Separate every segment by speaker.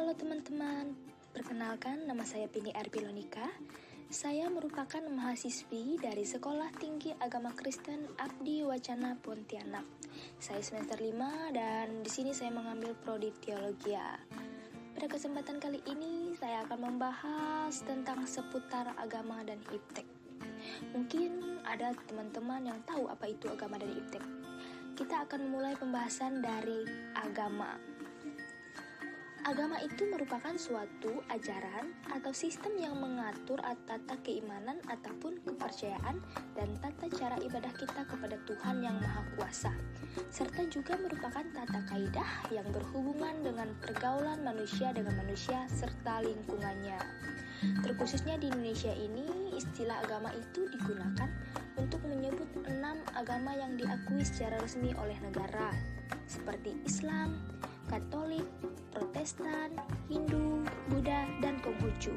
Speaker 1: Halo teman-teman, perkenalkan nama saya Pini Arpilonika. Saya merupakan mahasiswi dari Sekolah Tinggi Agama Kristen Abdi Wacana Pontianak. Saya semester 5 dan di sini saya mengambil prodi teologia. Pada kesempatan kali ini saya akan membahas tentang seputar agama dan iptek. Mungkin ada teman-teman yang tahu apa itu agama dan iptek. Kita akan memulai pembahasan dari agama. Agama itu merupakan suatu ajaran atau sistem yang mengatur tata keimanan ataupun kepercayaan dan tata cara ibadah kita kepada Tuhan yang Maha Kuasa, serta juga merupakan tata kaidah yang berhubungan dengan pergaulan manusia dengan manusia serta lingkungannya. Terkhususnya di Indonesia ini, istilah agama itu digunakan untuk menyebut 6 agama yang diakui secara resmi oleh negara, seperti Islam, Katolik, Protestan, Hindu, Buddha, dan Konghucu.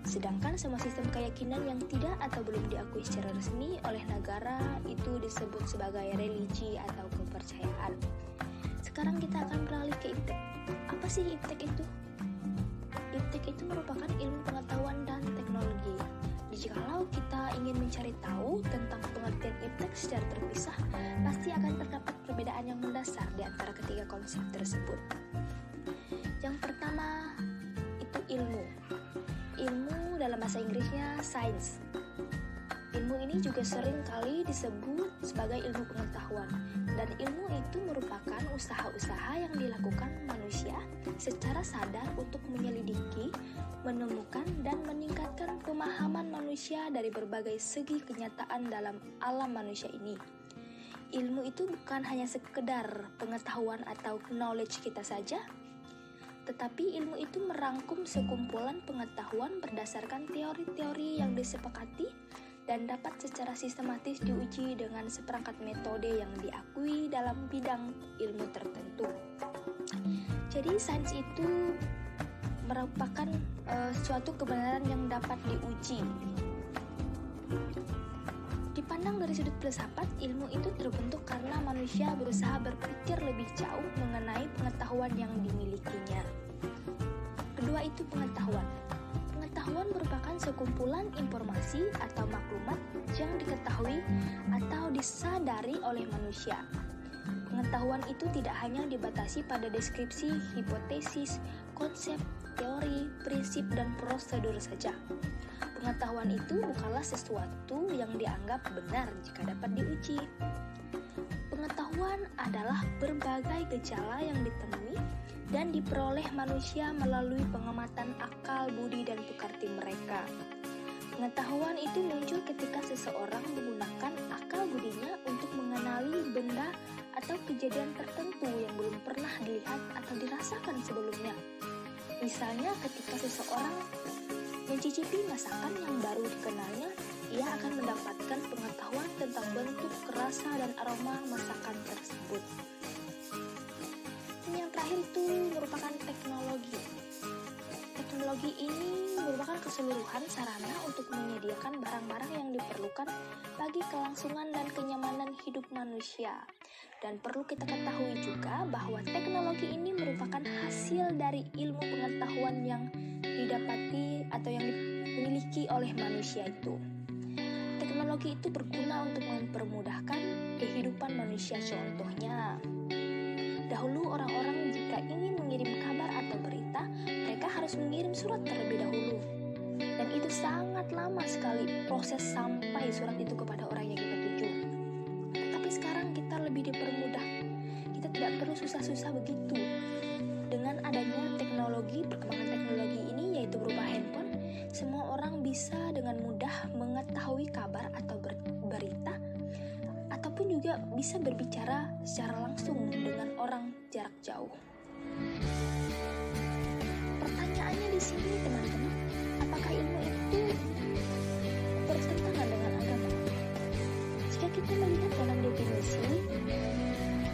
Speaker 1: Sedangkan semua sistem keyakinan yang tidak atau belum diakui secara resmi oleh negara itu disebut sebagai religi atau kepercayaan. Sekarang kita akan beralih ke iptek. Apa sih iptek itu? Iptek itu merupakan ilmu pengetahuan dan teknologi. Jikalau kita ingin mencari tahu tentang pengertian iptek secara terpisah, pasti akan terdapat perbedaan yang mendasar di antara ketiga konsep tersebut. Yang pertama itu ilmu. Ilmu dalam bahasa Inggrisnya science. Ilmu ini juga sering kali disebut sebagai ilmu pengetahuan, dan ilmu itu merupakan usaha-usaha yang dilakukan manusia secara sadar untuk menyelidiki, menemukan, dan meningkatkan pemahaman manusia dari berbagai segi kenyataan dalam alam manusia ini. Ilmu itu bukan hanya sekedar pengetahuan atau knowledge kita saja, tetapi ilmu itu merangkum sekumpulan pengetahuan berdasarkan teori-teori yang disepakati dan dapat secara sistematis diuji dengan seperangkat metode yang diakui dalam bidang ilmu tertentu. Jadi sains itu merupakan suatu kebenaran yang dapat diuji. Dipandang dari sudut filsafat, ilmu itu terbentuk karena manusia berusaha berpikir lebih jauh mengenai pengetahuan yang dimilikinya. Kedua itu pengetahuan. Pengetahuan merupakan sekumpulan informasi atau maklumat yang diketahui atau disadari oleh manusia. Pengetahuan itu tidak hanya dibatasi pada deskripsi, hipotesis, konsep, teori, prinsip, dan prosedur saja. Pengetahuan itu bukanlah sesuatu yang dianggap benar jika dapat diuji. Pengetahuan adalah berbagai gejala yang ditemui dan diperoleh manusia melalui pengamatan akal, budi, dan pekerti mereka. Pengetahuan itu muncul ketika seseorang menggunakan akal budinya untuk mengenali benda atau kejadian tertentu yang belum pernah dilihat atau dirasakan sebelumnya. Misalnya ketika seseorang mencicipi masakan yang baru dikenalnya, ia akan mendapatkan pengetahuan tentang bentuk, rasa, dan aroma masakan tersebut. Yang terakhir itu merupakan teknologi. Teknologi ini merupakan keseluruhan sarana untuk menyediakan barang-barang yang diperlukan bagi kelangsungan dan kenyamanan hidup manusia. Dan perlu kita ketahui juga bahwa teknologi ini merupakan hasil dari ilmu pengetahuan yang didapati atau yang dimiliki oleh manusia itu. Teknologi itu berguna untuk mempermudahkan kehidupan manusia. Contohnya, dahulu orang-orang jika ingin mengirim kabar atau berita, mereka harus mengirim surat terlebih dahulu. Dan itu sangat lama sekali proses sampai surat itu kepada orang yang kita tuju. Tapi sekarang kita lebih dipermudah. Kita tidak perlu susah-susah begitu. Dengan adanya teknologi, perkembangan teknologi ini yaitu berupa handphone, semua orang bisa dengan mudah mengetahui kabar atau berita, ataupun juga bisa berbicara secara langsung dengan orang jarak jauh. Pertanyaannya di sini teman-teman, apakah ilmu itu bertentangan dengan agama? Jika kita melihat dalam definisi,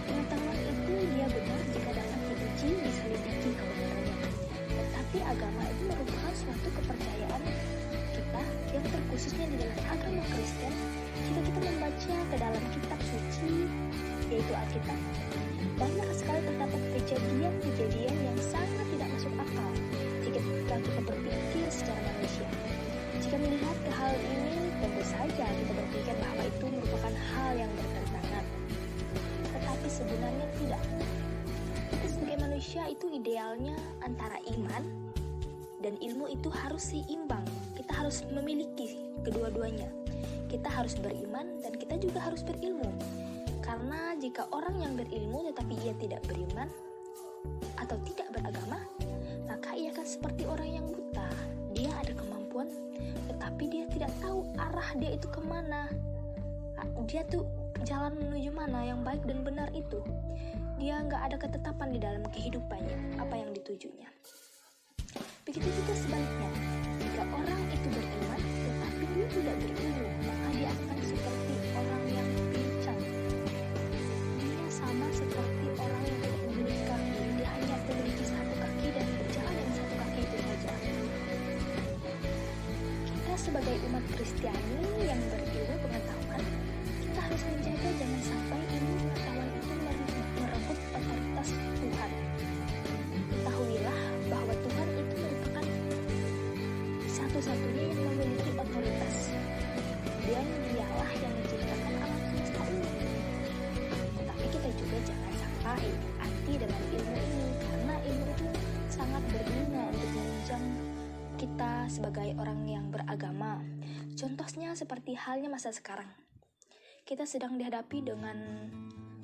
Speaker 1: pengetahuan itu dia benar jika dapat diuji, diselidiki kebenarannya. Tetapi agama itu merupakan suatu kepercayaan kita yang terkhususnya di dalam agama Kristen. Jika kita membaca ke dalam kitab suci, yaitu Alkitab, banyak sekali terdapat kejadian-kejadian manusia itu idealnya antara iman dan ilmu itu harus seimbang. Kita harus memiliki kedua-duanya. Kita harus beriman dan kita juga harus berilmu. Karena jika orang yang berilmu tetapi ia tidak beriman atau tidak beragama, maka ia akan seperti orang yang buta. Dia ada kemampuan tetapi dia tidak tahu arah dia itu kemana. Dia tuh jalan menuju mana yang baik dan benar itu. Dia nggak ada ketetapan di dalam kehidupannya, apa yang ditujunya. Begitu juga sebaliknya, jika orang itu beriman tetapi dia tidak berilmu, maka dia akan seperti orang yang pincang. Dia sama seperti orang yang tidak memiliki kaki. Dia hanya memiliki satu kaki dan berjalan dengan satu kaki itu saja. Kita sebagai umat Kristiani yang berilmu pengetahuan, kita harus menjaga jangan sampai ilmu pengetahuan itu merebut otoritas Tuhan. Ketahuilah bahwa Tuhan itu merupakan satu-satunya yang memiliki otoritas. Dan dialah yang menciptakan alam semesta ini. Tetapi kita juga jangan sampai hati dengan ilmu ini, karena ilmu itu sangat berguna untuk menunjang kita sebagai orang yang beragama. Contohnya seperti halnya masa sekarang. Kita sedang dihadapi dengan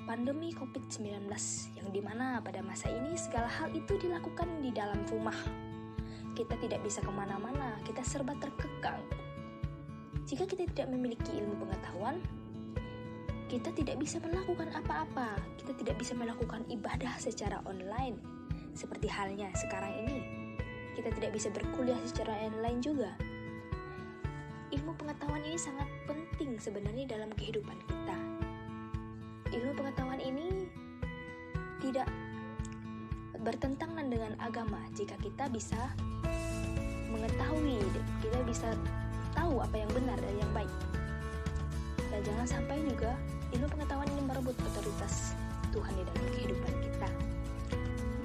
Speaker 1: pandemi COVID-19, yang dimana pada masa ini segala hal itu dilakukan di dalam rumah. Kita tidak bisa kemana-mana, kita serba terkekang. Jika kita tidak memiliki ilmu pengetahuan, kita tidak bisa melakukan apa-apa. Kita tidak bisa melakukan ibadah secara online, seperti halnya sekarang ini. Kita tidak bisa berkuliah secara online juga. Ilmu pengetahuan ini sangat penting sebenarnya dalam kehidupan kita. Ilmu pengetahuan ini tidak bertentangan dengan agama jika kita bisa mengetahui, kita bisa tahu apa yang benar dan yang baik. Dan jangan sampai juga ilmu pengetahuan ini merebut otoritas Tuhan di dalam kehidupan kita.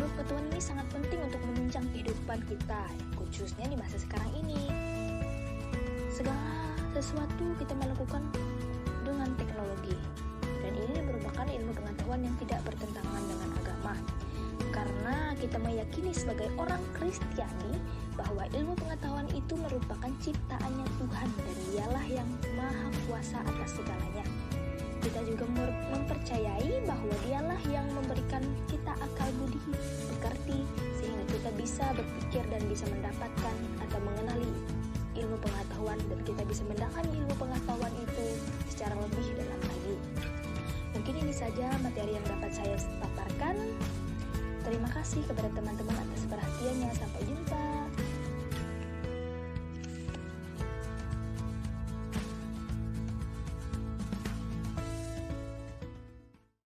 Speaker 1: Ilmu pengetahuan ini sangat penting untuk menunjang kehidupan kita, khususnya di masa sekarang ini. Segala sesuatu kita melakukan dengan teknologi, dan ini merupakan ilmu pengetahuan yang tidak bertentangan dengan agama. Karena kita meyakini sebagai orang Kristiani bahwa ilmu pengetahuan itu merupakan ciptaannya Tuhan dan dialah yang maha kuasa atas segalanya. Kita juga mempercayai bahwa dialah yang memberikan kita akal budi pekerti sehingga kita bisa berpikir dan bisa mendapatkan atau mengenali ilmu pengetahuan, dan kita bisa mendalami ilmu pengetahuan itu secara lebih dalam lagi. Mungkin ini saja materi yang dapat saya paparkan. Terima kasih kepada teman-teman atas perhatiannya. Sampai jumpa.